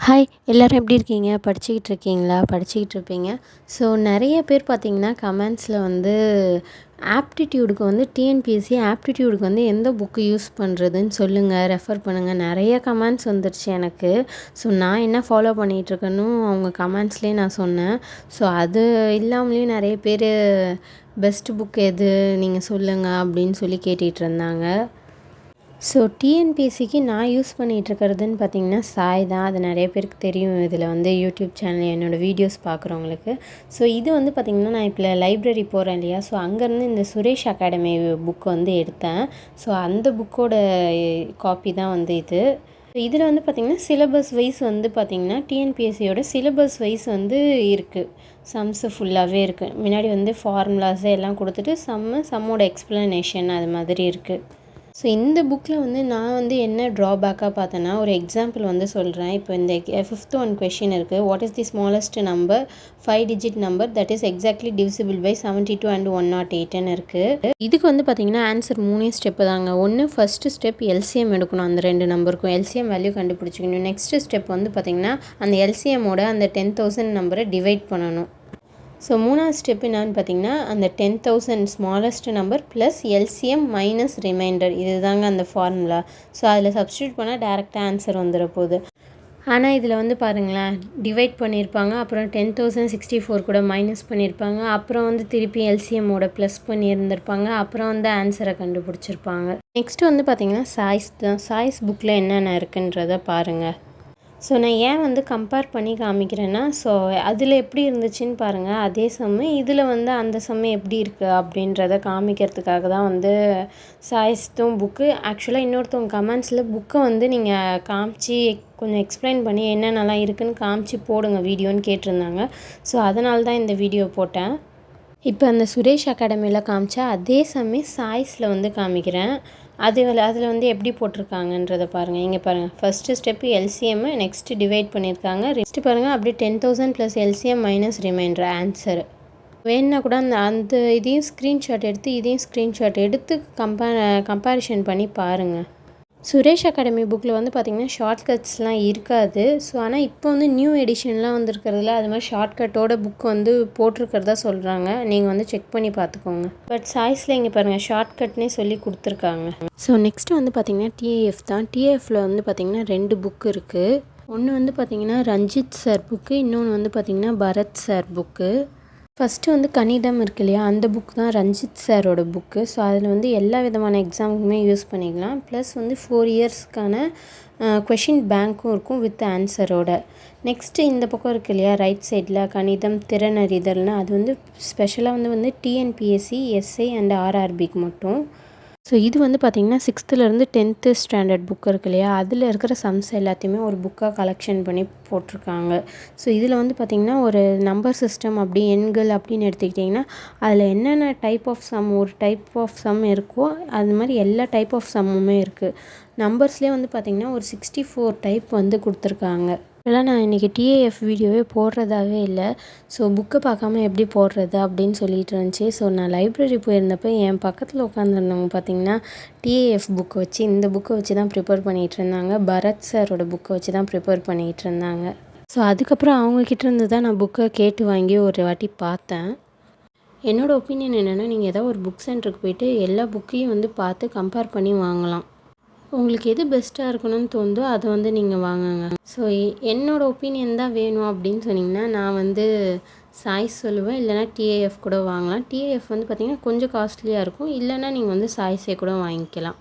Hi எல்லோரும் எப்படி இருக்கீங்க? படிச்சுக்கிட்டு இருக்கீங்களா? படிச்சுக்கிட்டு இருப்பீங்க. ஸோ நிறைய பேர் பார்த்தீங்கன்னா கமெண்ட்ஸில் வந்து ஆப்டிடியூடுக்கு வந்து டிஎன்பிஎஸ்சி ஆப்டிடியூடுக்கு வந்து எந்த புக்கு யூஸ் பண்ணுறதுன்னு சொல்லுங்கள், ரெஃபர் பண்ணுங்கள், நிறைய கமெண்ட்ஸ் வந்துருச்சு எனக்கு. ஸோ நான் என்ன ஃபாலோ பண்ணிகிட்ருக்கேன்னு அவங்க கமெண்ட்ஸ்லேயே நான் சொன்னேன். ஸோ அது இல்லாமலேயும் நிறைய பேர் பெஸ்ட்டு புக் எது நீங்கள் சொல்லுங்கள் அப்படின்னு சொல்லி கேட்டுகிட்டு இருந்தாங்க. ஸோ டிஎன்பிஎஸ்சிக்கு நான் யூஸ் பண்ணிகிட்ருக்கிறதுன்னு பார்த்தீங்கன்னா சாய் தான். அது நிறைய பேருக்கு தெரியும். இதில் வந்து யூடியூப் சேனல் என்னோடய வீடியோஸ் பார்க்குறவங்களுக்கு. ஸோ இது வந்து பார்த்திங்கன்னா நான் இப்போ லைப்ரரி போகிறேன் இல்லையா, ஸோ அங்கேருந்து இந்த சுரேஷ் அகாடமி புக் வந்து எடுத்தேன். ஸோ அந்த புக்கோட காப்பி தான் வந்து இது. இதில் வந்து பார்த்திங்கன்னா சிலபஸ் வைஸ் வந்து பார்த்திங்கன்னா டிஎன்பிஎஸ்சியோட சிலபஸ் வைஸ் வந்து இருக்குது. சம்ஸு ஃபுல்லாகவே இருக்குது. முன்னாடி வந்து ஃபார்முலாஸு எல்லாம் கொடுத்துட்டு சம்மோட எக்ஸ்ப்ளனேஷன் அது மாதிரி இருக்குது. ஸோ இந்த புக்கில் வந்து நான் வந்து என்ன ட்ராபேக்காக பார்த்தேன்னா, ஒரு எக்ஸாம்பிள் வந்து சொல்கிறேன். இப்போ இந்த 5th ஒன் கொஷின் இருக்குது. What is the smallest number 5 digit number that is exactly divisible by 72 and 108ன்னு இருக்குது. இதுக்கு வந்து பார்த்திங்கன்னா ஆன்சர் 3 ஸ்டெப்பு தாங்க. ஒன்று ஃபஸ்ட்டு ஸ்டெப் எல்சிஎம் எடுக்கணும். அந்த 2 நம்பருக்கும் எல்சிஎம் வேல்யூ கண்டுபிடிச்சிக்கணும். நெக்ஸ்ட்டு ஸ்டெப் வந்து பார்த்திங்கன்னா அந்த எல்சிஎம்மோட அந்த 10,000 நம்பரை டிவைட் பண்ணணும். ஸோ 3வது ஸ்டெப் என்னான்னு பார்த்தீங்கன்னா அந்த 10,000 smallest number plus LCM minus remainder, இது தாங்க அந்த ஃபார்முலா. ஸோ அதில் சப்ஸ்டியூட் பண்ணால் டேரெக்டாக ஆன்சர் வந்துட போகுது. ஆனால் இதில் வந்து பாருங்களேன், டிவைட் பண்ணியிருப்பாங்க, அப்புறம் 10,064 கூட மைனஸ் பண்ணியிருப்பாங்க, அப்புறம் வந்து திருப்பி எல்சிஎம்மோட ப்ளஸ் பண்ணியிருந்திருப்பாங்க, அப்புறம் வந்து ஆன்சரை கண்டுபிடிச்சிருப்பாங்க. நெக்ஸ்ட்டு வந்து பார்த்திங்கன்னா சாய்ஸ் தான். சாய்ஸ் புக்கில் என்னென்ன இருக்குன்றதை பாருங்கள். ஸோ நான் ஏன் வந்து கம்பேர் பண்ணி காமிக்கிறேன்னா, ஸோ அதில் எப்படி இருந்துச்சுன்னு பாருங்கள். அதே சம்மு இதில் வந்து அந்த சம்மு எப்படி இருக்குது அப்படின்றத காமிக்கிறதுக்காக தான் வந்து சாய்ஸ்தும் புக்கு. ஆக்சுவலாக இன்னொருத்தவங்க கமெண்ட்ஸில் புக்கை வந்து நீங்கள் காமிச்சு கொஞ்சம் எக்ஸ்பிளைன் பண்ணி என்னென்னலாம் இருக்குதுன்னு காமிச்சு போடுங்க வீடியோன்னு கேட்டிருந்தாங்க. ஸோ அதனால தான் இந்த வீடியோ போட்டேன். இப்போ அந்த சுரேஷ் அகாடமியில் காமிச்சா அதே சமயம் சாய்ஸில் வந்து காமிக்கிறேன். அதில் வந்து எப்படி போட்டிருக்காங்கன்றதை பாருங்கள். இங்கே பாருங்கள், first step LCM, next divide பண்ணியிருக்காங்க. நெக்ஸ்ட்டு பாருங்கள் அப்படியே 10,000 plus LCM minus remainder answer. வேணுன்னா கூட அந்த இதையும் ஸ்க்ரீன்ஷாட் எடுத்து இதையும் ஸ்க்ரீன்ஷாட் எடுத்து கம்பேரிஷன் பண்ணி பாருங்கள். சுரேஷ் அகாடமி புக்கில் வந்து பார்த்திங்கன்னா ஷார்ட்கட்ஸ்லாம் இருக்காது. ஸோ ஆனால் இப்போ வந்து நியூ எடிஷன்லாம் வந்துருக்கிறதுல அது மாதிரி ஷார்ட்கட்டோட புக் வந்து போட்டிருக்கிறதா சொல்கிறாங்க. நீங்கள் வந்து செக் பண்ணி பார்த்துக்கோங்க. பட் சாய்ஸில் இங்கே பாருங்கள் ஷார்ட்கட்னே சொல்லி கொடுத்துருக்காங்க. ஸோ நெக்ஸ்ட்டு வந்து பார்த்திங்கன்னா டிஏஎஃப் தான். டிஏஎஃப்பில் வந்து பார்த்திங்கன்னா 2 புக்கு இருக்குது. ஒன்று வந்து பார்த்திங்கன்னா ரஞ்சித் சார் புக்கு, இன்னொன்று வந்து பார்த்திங்கன்னா பரத் சார் புக்கு. ஃபஸ்ட்டு வந்து கணிதம் இருக்கு இல்லையா, அந்த புக் தான் ரஞ்சித் சாரோட புக்கு. ஸோ அதில் வந்து எல்லா விதமான எக்ஸாமுக்குமே யூஸ் பண்ணிக்கலாம். ப்ளஸ் வந்து 4 இயர்ஸ்க்கான கொஷின் பேங்க்கும் இருக்கும் வித் ஆன்சரோட. நெக்ஸ்ட்டு இந்த பக்கம் இருக்குது இல்லையா ரைட் சைடில் கணிதம் திறனறிதல்னு, அது வந்து ஸ்பெஷலாக வந்து டிஎன்பிஎஸ்சி எஸ்ஐ அண்ட் ஆர்ஆர்பிக்கு மட்டும். ஸோ இது வந்து பார்த்திங்கன்னா 6th 10th ஸ்டாண்டர்ட் புக் இருக்கு இல்லையா, அதில் இருக்கிற சம்ஸ் எல்லாத்தையுமே ஒரு புக்காக கலெக்ஷன் பண்ணி போட்டிருக்காங்க. ஸோ இதில் வந்து பார்த்திங்கன்னா ஒரு நம்பர் சிஸ்டம் அப்படி எண்கள் அப்படின்னு எடுத்துக்கிட்டிங்கன்னா அதில் என்னென்ன டைப் ஆஃப் சம், ஒரு டைப் ஆஃப் சம் இருக்கோ அது மாதிரி எல்லா டைப் ஆஃப் சம்முமே இருக்குது. நம்பர்ஸ்லேயே வந்து பார்த்திங்கன்னா ஒரு 64 டைப் வந்து கொடுத்துருக்காங்க. இதெல்லாம் நான் இன்றைக்கி டிஏஎஃப் வீடியோவே போடுறதாவே இல்லை. ஸோ புக்கை பார்க்காம எப்படி போடுறது அப்படின்னு சொல்லிட்டு இருந்துச்சு. ஸோ நான் லைப்ரரி போயிருந்தப்போ என் பக்கத்தில் உட்காந்துருந்தவங்க பார்த்திங்கன்னா டிஏஎஃப் புக்கை வச்சு இந்த புக்கை வச்சு தான் ப்ரிப்பேர் பண்ணிகிட்டு இருந்தாங்க. பரத் சாரோட புக்கை வச்சு தான் ப்ரிப்பேர் பண்ணிகிட்டு இருந்தாங்க. ஸோ அதுக்கப்புறம் அவங்கக்கிட்ட இருந்து தான் நான் புக்கை கேட்டு வாங்கி ஒரு வாட்டி பார்த்தேன். என்னோடய ஒப்பீனியன் என்னென்னா, நீங்கள் ஏதாவது ஒரு புக் சென்டருக்கு போய்ட்டு எல்லா புக்கையும் வந்து பார்த்து கம்பேர் பண்ணி வாங்கலாம். உங்களுக்கு எது பெஸ்ட்டாக இருக்கணும்னு தோணுதோ அதை வந்து நீங்கள் வாங்குங்க. ஸோ என்னோடய ஒப்பீனியன் தான் வேணும் அப்படின்னு சொன்னிங்கன்னா நான் வந்து சாய்ஸ் சொல்லுவேன், இல்லைனா டிஏஎஃப் கூட வாங்கலாம். டிஏஎஃப் வந்து பார்த்திங்கன்னா கொஞ்சம் காஸ்ட்லியாக இருக்கும், இல்லைனா நீங்கள் வந்து சாய்ஸே கூட வாங்கிக்கலாம்.